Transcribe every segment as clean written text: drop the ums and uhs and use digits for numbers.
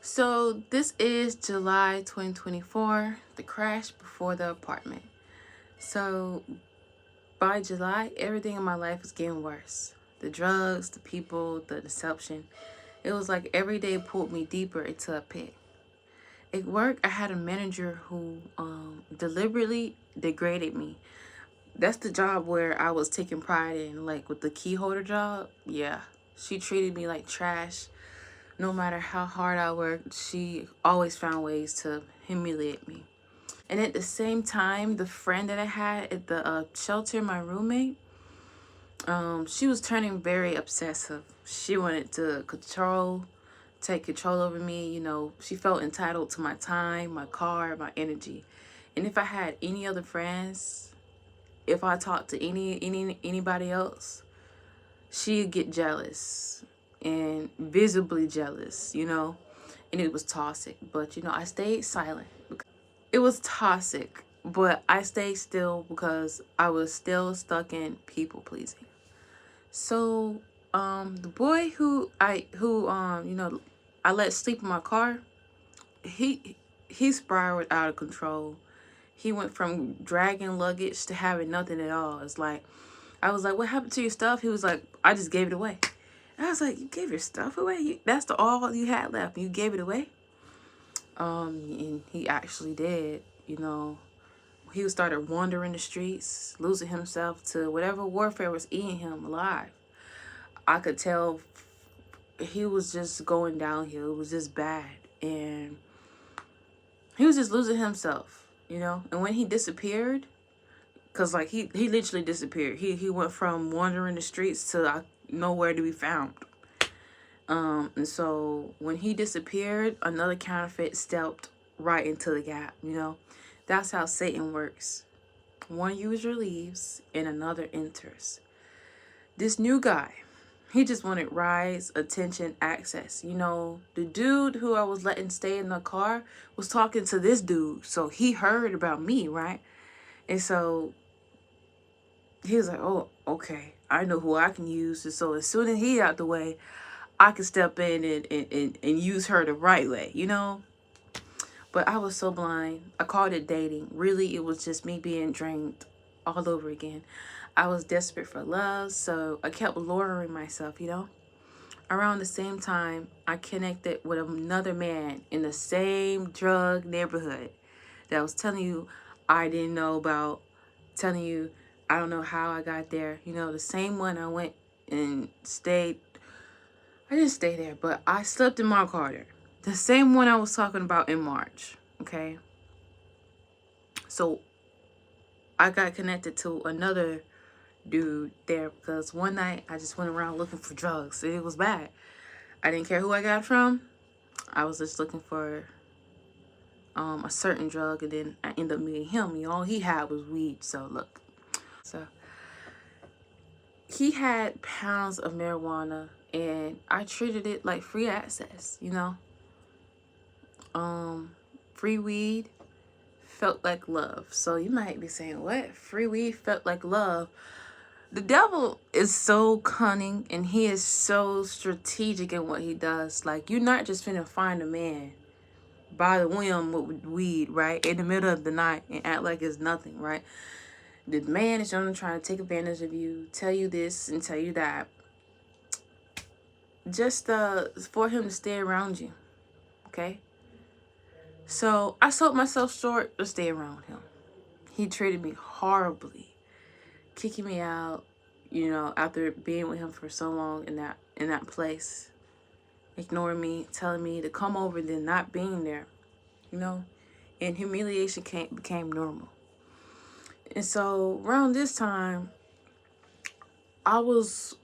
So this is July 2024, the crash before the apartment. So by July, everything in my life was getting worse. The drugs, the people, the deception. It was like every day pulled me deeper into a pit. At work, I had a manager who deliberately degraded me. That's the job where I was taking pride in, like with the key holder job. Yeah, she treated me like trash. No matter how hard I worked, she always found ways to humiliate me. And at the same time, the friend that I had at the shelter, my roommate, she was turning very obsessive. She wanted to take control over me. She felt entitled to my time, my car, my energy. And if I had any other friends, if I talked to anybody else, she'd get jealous and visibly jealous. And it was toxic. But I stayed silent. It was toxic, but I stayed still because I was still stuck in people pleasing. So, the boy I let sleep in my car, he he spiraled out of control. He went from dragging luggage to having nothing at all. It's like I was like, "What happened to your stuff?" He was like, "I just gave it away." And I was like, "You gave your stuff away? That's the all you had left. And you gave it away?" And he actually did. He started wandering the streets, losing himself to whatever warfare was eating him alive. I could tell he was just going downhill. It was just bad. And he was just losing himself. And when he disappeared, because like he literally disappeared. He went from wandering the streets to nowhere to be found. And so when he disappeared, another counterfeit stepped right into the gap. That's how Satan works. One user leaves and another enters. This new guy, he just wanted rise, attention, access. The dude who I was letting stay in the car was talking to this dude. So he heard about me, right? And so he was like, oh, okay, I know who I can use. And so as soon as he out the way, I could step in and use her the right way. But I was so blind. I called it dating. Really, it was just me being drained all over again. I was desperate for love, so I kept lowering myself. Around the same time, I connected with another man in the same drug neighborhood that was telling you I didn't know about, telling you I don't know how I got there. The same one I went and stayed. I didn't stay there, but I slept in Mark Carter. The same one I was talking about in March. Okay. So I got connected to another dude there because one night I just went around looking for drugs. It was bad. I didn't care who I got from. I was just looking for a certain drug, and then I ended up meeting him. All he had was weed. So look. So he had pounds of marijuana, and I treated it like free access. Free weed felt like love. So you might be saying, what? Free weed felt like love. The devil is so cunning and he is so strategic in what he does. Like, you're not just finna find a man by the whim with weed, right? In the middle of the night and act like it's nothing, right? The man is only trying to take advantage of you, tell you this and tell you that. Just for him to stay around you, okay? So I sold myself short to stay around him. He treated me horribly, kicking me out, after being with him for so long in that place, ignoring me, telling me to come over, then not being there, and humiliation became normal. And so around this time, I was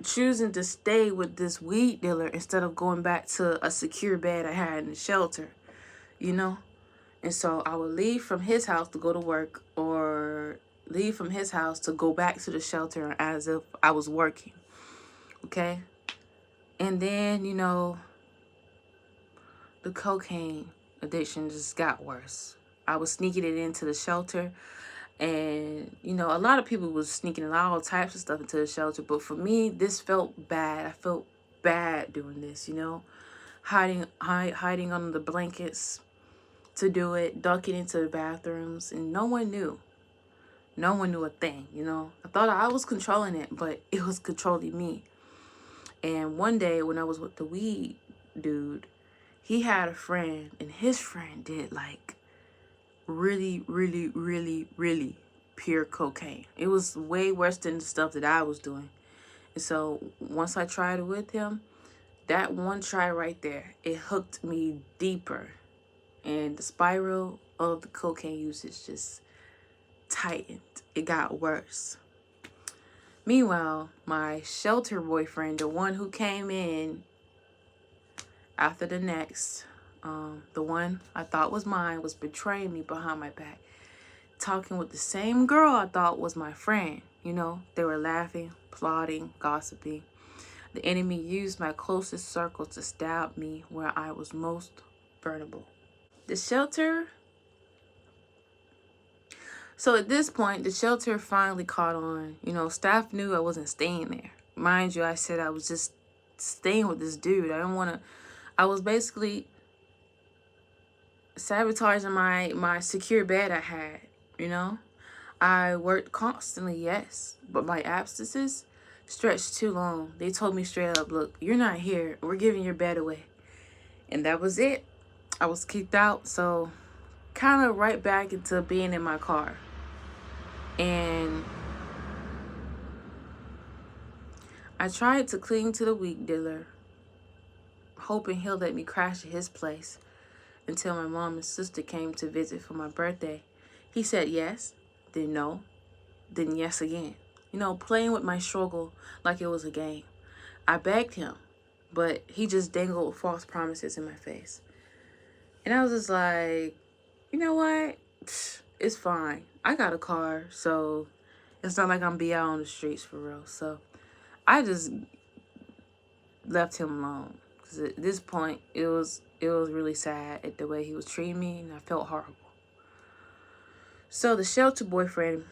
choosing to stay with this weed dealer instead of going back to a secure bed I had in the shelter. And so I would leave from his house to go to work, or leave from his house to go back to the shelter as if I was working. Okay? And then, the cocaine addiction just got worse. I was sneaking it into the shelter. And, a lot of people was sneaking all types of stuff into the shelter. But for me, this felt bad. I felt bad doing this. hiding under the blankets to do it, ducking into the bathrooms, and no one knew. No one knew a thing, you know. I thought I was controlling it, but it was controlling me. And one day when I was with the weed dude, he had a friend, and his friend did like really, really, really, really pure cocaine. It was way worse than the stuff that I was doing. And so once I tried it with him, that one try right there, it hooked me deeper. And the spiral of the cocaine usage just tightened. It got worse. Meanwhile, my shelter boyfriend, the one who came in after the next, the one I thought was mine, was betraying me behind my back, talking with the same girl I thought was my friend. You know, they were laughing, plotting, gossiping. The enemy used my closest circle to stab me where I was most vulnerable. The shelter. So at this point, the shelter finally caught on. You know, staff knew I wasn't staying there. Mind you, I said I was just staying with this dude. I didn't want to. I was basically sabotaging my secure bed I had, you know. I worked constantly, yes, but my absences stretched too long. They told me straight up, look, you're not here. We're giving your bed away. And that was it. I was kicked out, so kind of right back into being in my car. And I tried to cling to the weed dealer, hoping he'll let me crash at his place until my mom and sister came to visit for my birthday. He said yes, then no, then yes again. You know, playing with my struggle like it was a game. I begged him, but he just dangled false promises in my face. And I was just like, you know what? It's fine. I got a car, so it's not like I'm be out on the streets for real. So I just left him alone. Because at this point, it was really sad at the way he was treating me, and I felt horrible. So the shelter boyfriend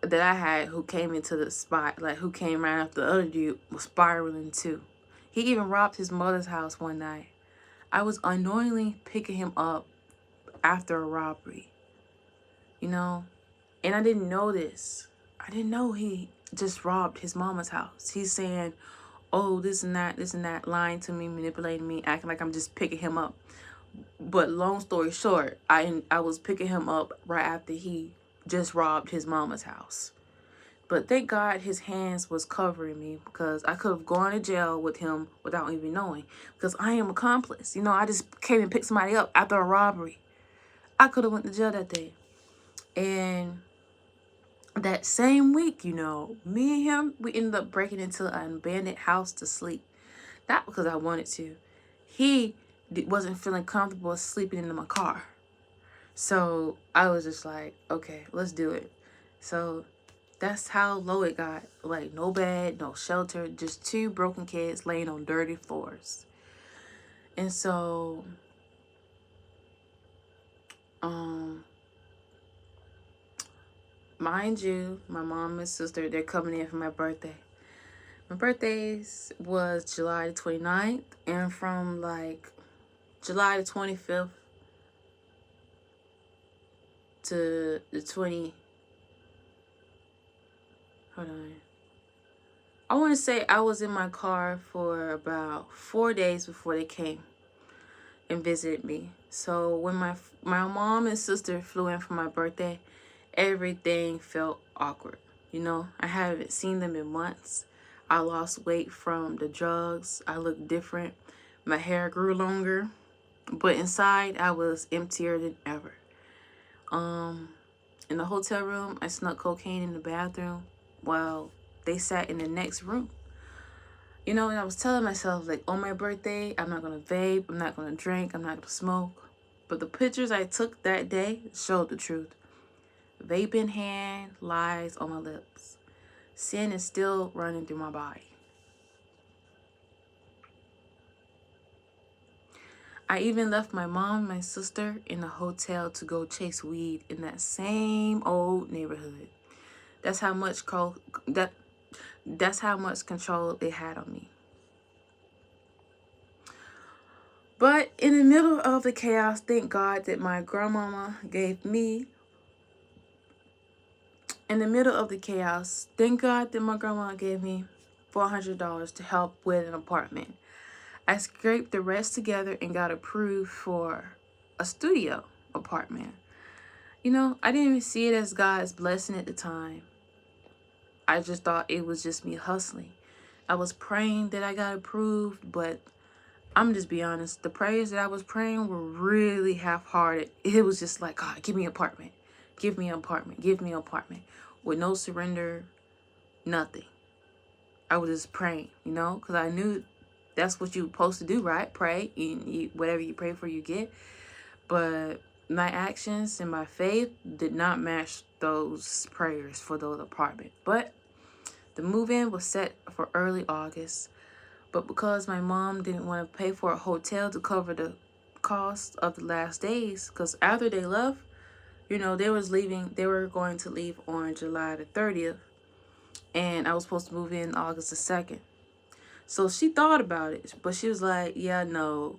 that I had, who came into the spot, like who came right after the other dude, was spiraling too. He even robbed his mother's house one night. I was unknowingly picking him up after a robbery, you know, and I didn't know this. I didn't know he just robbed his mama's house. He's saying, oh, this and that, lying to me, manipulating me, acting like I'm just picking him up. But long story short, I was picking him up right after he just robbed his mama's house. But thank God his hands was covering me, because I could have gone to jail with him without even knowing, because I am accomplice. You know, I just came and picked somebody up after a robbery. I could have went to jail that day. And that same week, you know, me and him, we ended up breaking into an abandoned house to sleep. Not because I wanted to. He wasn't feeling comfortable sleeping in my car. So I was just like, okay, let's do it. So that's how low it got. Like, no bed, no shelter, just two broken kids laying on dirty floors. And so, mind you, my mom and sister, they're coming in for my birthday. My birthday was July the 29th, and from like July the 25th to the 20, hold on. I want to say I was in my car for about 4 days before they came and visited me. So when my mom and sister flew in for my birthday, everything felt awkward. You know, I haven't seen them in months. I lost weight from the drugs. I looked different. My hair grew longer. But inside, I was emptier than ever. In the hotel room, I snuck cocaine in the bathroom while they sat in the next room. You know, and I was telling myself, like, on my birthday, I'm not going to vape, I'm not going to drink, I'm not going to smoke. But the pictures I took that day showed the truth. Vape in hand, lies on my lips. Sin is still running through my body. I even left my mom and my sister in a hotel to go chase weed in that same old neighborhood. That's how much control they had on me. But in the middle of the chaos, thank God that my grandmama gave me, in the middle of the chaos, thank God that my grandma gave me $400 to help with an apartment. I scraped the rest together and got approved for a studio apartment. You know, I didn't even see it as God's blessing at the time. I just thought it was just me hustling. I was praying that I got approved, but I'm just be honest, the prayers that I was praying were really half-hearted. It was just like, God, give me an apartment. Give me an apartment. Give me an apartment. With no surrender, nothing. I was just praying, you know, because I knew that's what you're supposed to do, right? Pray. And whatever you pray for, you get. But my actions and my faith did not match those prayers for those apartment. But the move-in was set for early August. But because my mom didn't want to pay for a hotel to cover the cost of the last days, because after they left, you know, they were going to leave on July the 30th, and I was supposed to move in August the 2nd. So she thought about it, but she was like, yeah, no,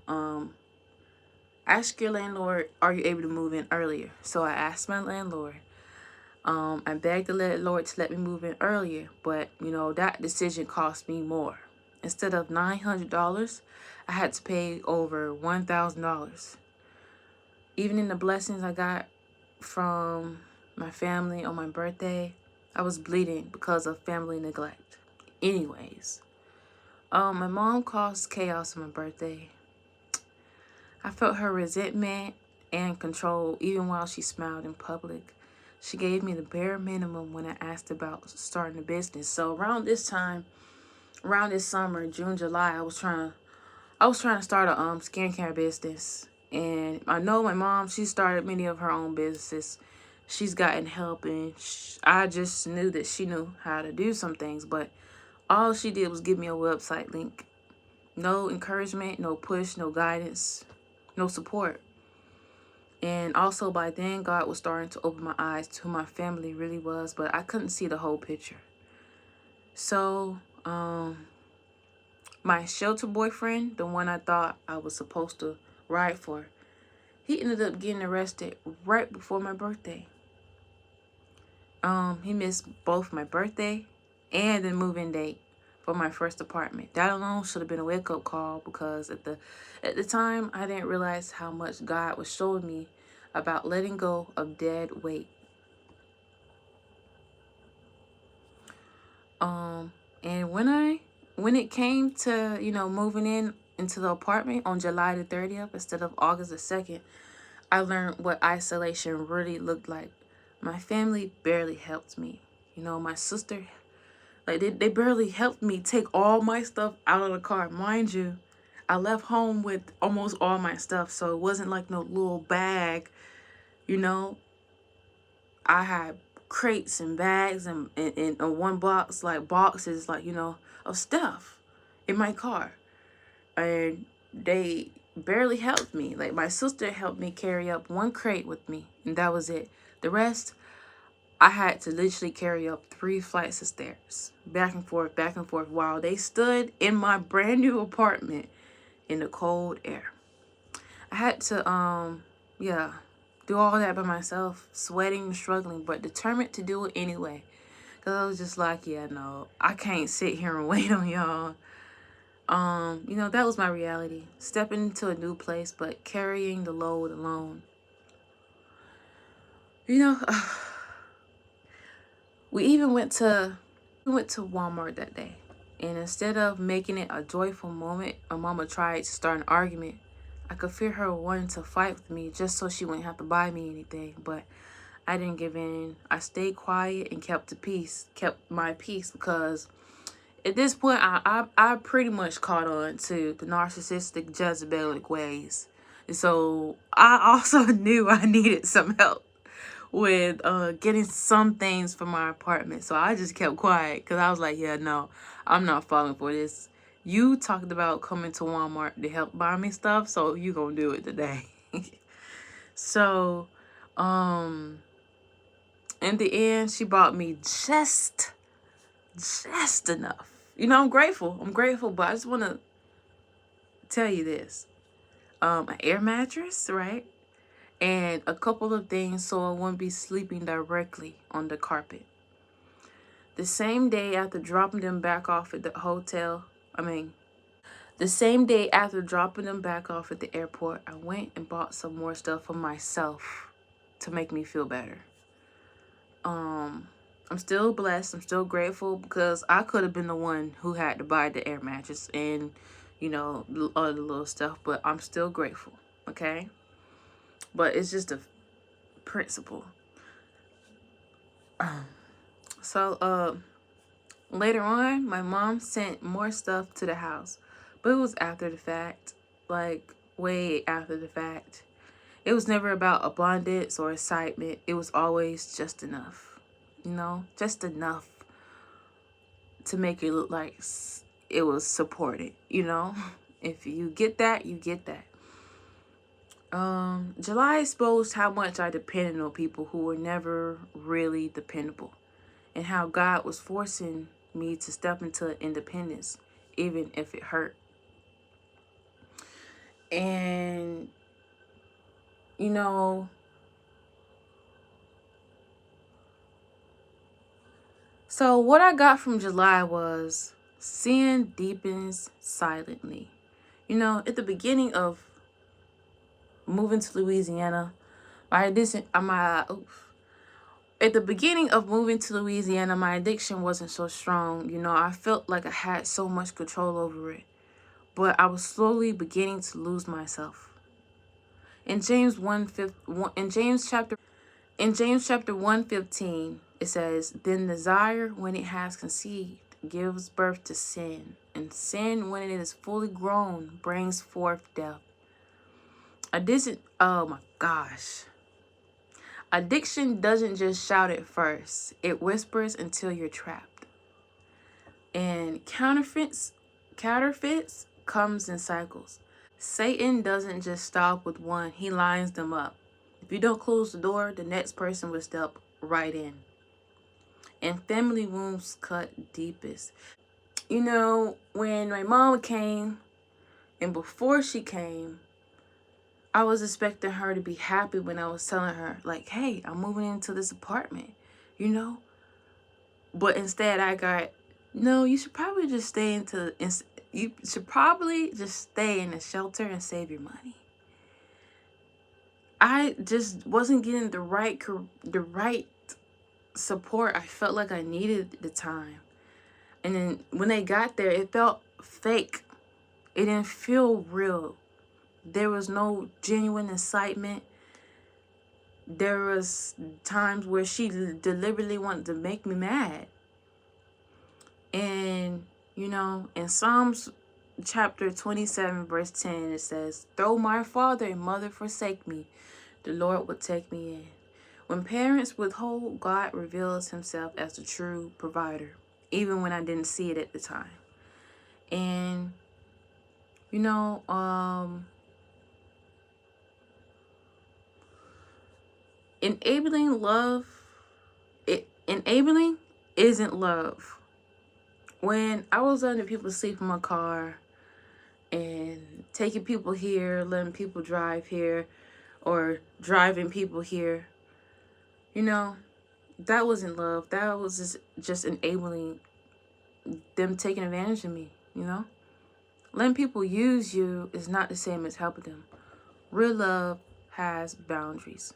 ask your landlord, are you able to move in earlier? So I asked my landlord. I begged the landlord to let me move in earlier, but, you know, that decision cost me more. Instead of $900, I had to pay over $1,000. Even in the blessings I got from my family on my birthday, I was bleeding because of family neglect. Anyways, my mom caused chaos on my birthday. I felt her resentment and control even while she smiled in public. She gave me the bare minimum when I asked about starting a business. So around this summer, June, July, I was trying to start a skincare business. And I know my mom, she started many of her own businesses. She's gotten help, and I just knew that she knew how to do some things, but all she did was give me a website link. No encouragement, no push, no guidance, no support. And also by then, God was starting to open my eyes to who my family really was, but I couldn't see the whole picture. So, my shelter boyfriend, the one I thought I was supposed to ride for, he ended up getting arrested right before my birthday. He missed both my birthday and the move-in date for my first apartment. That alone should have been a wake-up call, because at the time, I didn't realize how much God was showing me about letting go of dead weight. And when it came to, you know, moving into the apartment on July the 30th instead of August the 2nd, I learned what isolation really looked like. My family barely helped me. You know, my sister, like they barely helped me take all my stuff out of the car. Mind you, I left home with almost all my stuff, so it wasn't like no little bag, you know. I had crates and bags and one box, like boxes, like, you know, of stuff in my car. And they barely helped me. Like, my sister helped me carry up one crate with me, and that was it. The rest, I had to literally carry up 3 flights of stairs, back and forth, while they stood in my brand new apartment in the cold air. I had to, do all that by myself, sweating and struggling, but determined to do it anyway. Because I was just like, yeah, no, I can't sit here and wait on y'all. You know, that was my reality. Stepping into a new place, but carrying the load alone. You know, we went to Walmart that day. And instead of making it a joyful moment, my mama tried to start an argument. I could feel her wanting to fight with me just so she wouldn't have to buy me anything. But I didn't give in. I stayed quiet and kept my peace, because at this point, I pretty much caught on to the narcissistic, Jezebelic ways. And so I also knew I needed some help with getting some things for my apartment. So I just kept quiet, because I was like, yeah, no, I'm not falling for this. You talked about coming to Walmart to help buy me stuff, so you gonna do it today. So, in the end, she bought me just enough. You know, I'm grateful, but I just want to tell you this. an air mattress, right? And a couple of things so I wouldn't be sleeping directly on the carpet. The same day after dropping them back off at the hotel, the same day after dropping them back off at the airport, I went and bought some more stuff for myself to make me feel better. I'm still blessed. I'm still grateful because I could have been the one who had to buy the air mattress and, other little stuff, but I'm still grateful, okay? But it's just a principle. So, later on, my mom sent more stuff to the house, but it was after the fact, like way after the fact. It was never about abundance or excitement. It was always just enough, just enough to make it look like it was supported, If you get that, you get that. July exposed how much I depended on people who were never really dependable, and how God was forcing me to step into independence, even if it hurt. And, so what I got from July was sin deepens silently. At the beginning of moving to Louisiana, at the beginning of moving to Louisiana, my addiction wasn't so strong. I felt like I had so much control over it, but I was slowly beginning to lose myself. In James chapter 1:15, it says, "Then desire, when it has conceived, gives birth to sin, and sin, when it is fully grown, brings forth death." Oh my gosh. Addiction doesn't just shout at first. It whispers until you're trapped. And counterfeits comes in cycles. Satan doesn't just stop with one. He lines them up. If you don't close the door, the next person will step right in. And family wounds cut deepest. When my mom came, and before she came, I was expecting her to be happy when I was telling her, like, hey, I'm moving into this apartment, But instead I got, no, you should probably just stay in the shelter and save your money. I just wasn't getting the right support I felt like I needed at the time. And then when they got there, it felt fake. It didn't feel real. There was no genuine excitement. There was times where she deliberately wanted to make me mad. And, in Psalms chapter 27, verse 10, it says, "Though my father and mother forsake me, the Lord will take me in." When parents withhold, God reveals himself as the true provider, even when I didn't see it at the time. And, enabling isn't love. When I was letting people sleep in my car and taking people here, letting people drive here, or driving people here, that wasn't love. That was just enabling them taking advantage of me, Letting people use you is not the same as helping them. Real love has boundaries.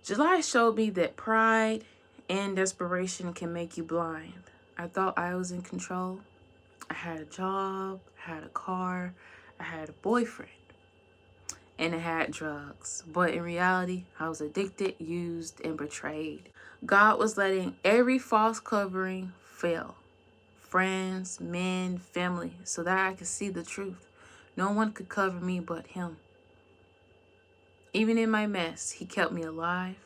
July showed me that pride and desperation can make you blind. I thought I was in control. I had a job, I had a car, I had a boyfriend, and I had drugs. But in reality, I was addicted, used, and betrayed. God was letting every false covering fail. Friends, men, family, so that I could see the truth. No one could cover me but him. Even in my mess, he kept me alive,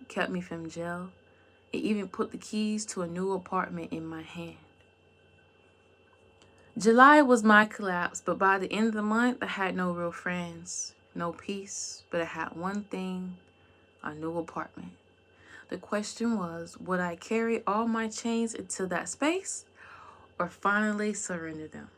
kept me from jail. He even put the keys to a new apartment in my hand. July was my collapse, but by the end of the month, I had no real friends, no peace, but I had one thing, a new apartment. The question was, would I carry all my chains into that space or finally surrender them?